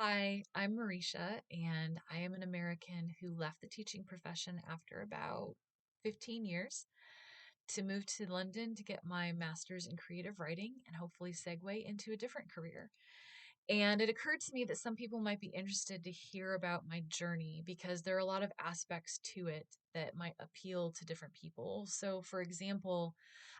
Hi, I'm Marisha, and I am an American who left the teaching profession after about 15 years to move to London to get my master's in creative writing and hopefully segue into a different career. And it occurred to me that some people might be interested to hear about my journey because there are a lot of aspects to it that might appeal to different people. So, for example,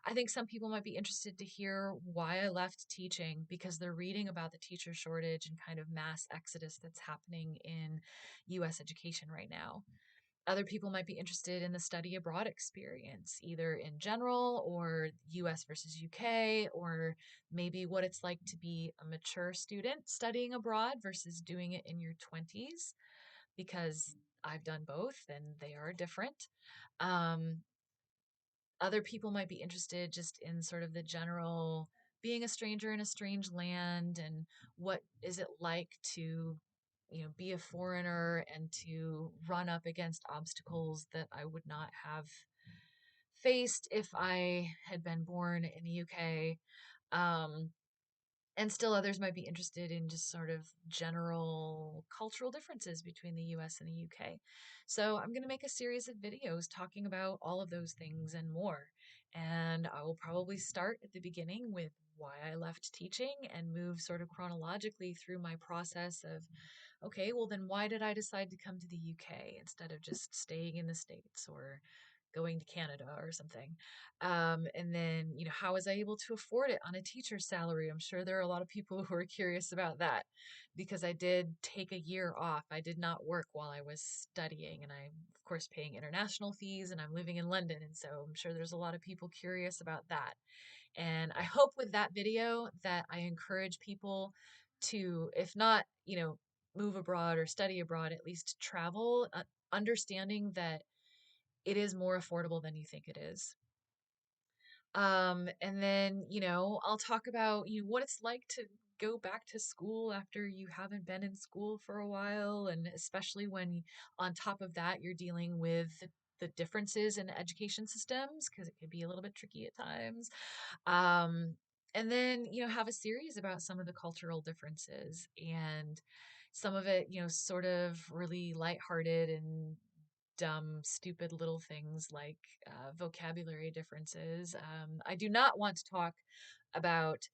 I think some people might be interested to hear why I left teaching because they're reading about the teacher shortage and kind of mass exodus that's happening in US education right now. Other people might be interested in the study abroad experience, either in general or US versus UK, or maybe what it's like to be a mature student studying abroad versus doing it in your 20s, because I've done both and they are different. Um, Other people might be interested just in sort of the general being a stranger in a strange land and what is it like to be a foreigner and to run up against obstacles that I would not have faced if I had been born in the UK. um, and still others might be interested in just sort of general cultural differences between the US and the UK. So I'm going to make a series of videos talking about all of those things and more. And I will probably start at the beginning with why I left teaching and move sort of chronologically through my process of, okay, well, then why did I decide to come to the UK instead of just staying in the States or going to Canada or something? And then, how was I able to afford it on a teacher's salary? I'm sure there are a lot of people who are curious about that because I did take a year off. I did not work while I was studying, and I'm, of course, paying international fees, and I'm living in London. And so I'm sure there's a lot of people curious about that. And I hope with that video that I encourage people to, if not, move abroad or study abroad, at least travel, understanding that it is more affordable than you think it is. And then, I'll talk about, what it's like to go back to school after you haven't been in school for a while. And especially when on top of that, you're dealing with the differences in education systems, because it can be a little bit tricky at times. Um, and then, have a series about some of the cultural differences and some of it, sort of really lighthearted and dumb, stupid little things like vocabulary differences. I do not want to talk about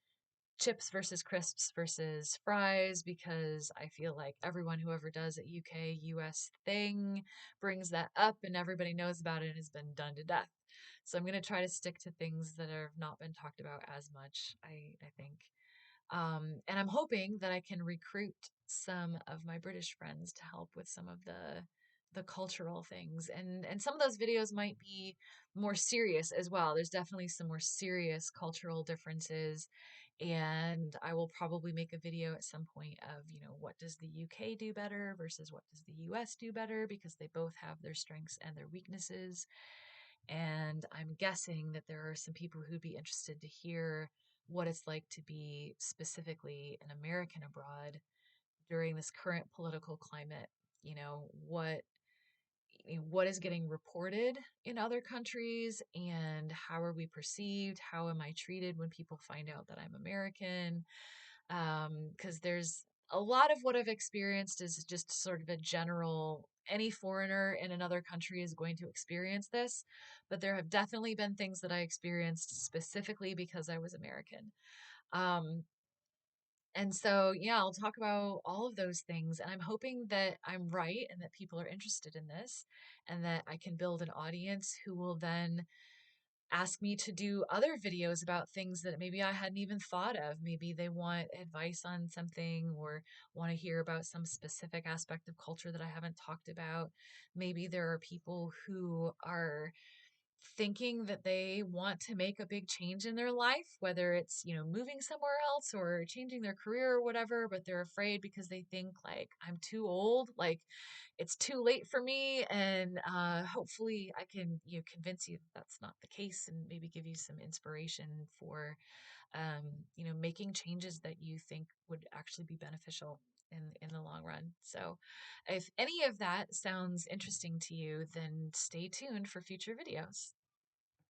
chips versus crisps versus fries because I feel like everyone who ever does a UK US thing brings that up and everybody knows about it and has been done to death. So I'm going to try to stick to things that have not been talked about as much, I think. And I'm hoping that I can recruit some of my British friends to help with some of the cultural things. And some of those videos might be more serious as well. There's definitely some more serious cultural differences. And I will probably make a video at some point of, what does the UK do better versus what does the US do better, because they both have their strengths and their weaknesses. And I'm guessing that there are some people who'd be interested to hear what it's like to be specifically an American abroad during this current political climate. You know, what is getting reported in other countries and how are we perceived? How am I treated when people find out that I'm American? Because there's a lot of what I've experienced is just sort of a general, any foreigner in another country is going to experience this, but there have definitely been things that I experienced specifically because I was American. Um, and so, yeah, I'll talk about all of those things. And I'm hoping that I'm right and that people are interested in this and that I can build an audience who will then ask me to do other videos about things that maybe I hadn't even thought of. Maybe they want advice on something or want to hear about some specific aspect of culture that I haven't talked about. Maybe there are people who are thinking that they want to make a big change in their life, whether it's, moving somewhere else or changing their career or whatever, but they're afraid because they think like I'm too old, like it's too late for me. And hopefully I can, convince you that that's not the case and maybe give you some inspiration for, making changes that you think would actually be beneficial in the long run. So if any of that sounds interesting to you, then stay tuned for future videos.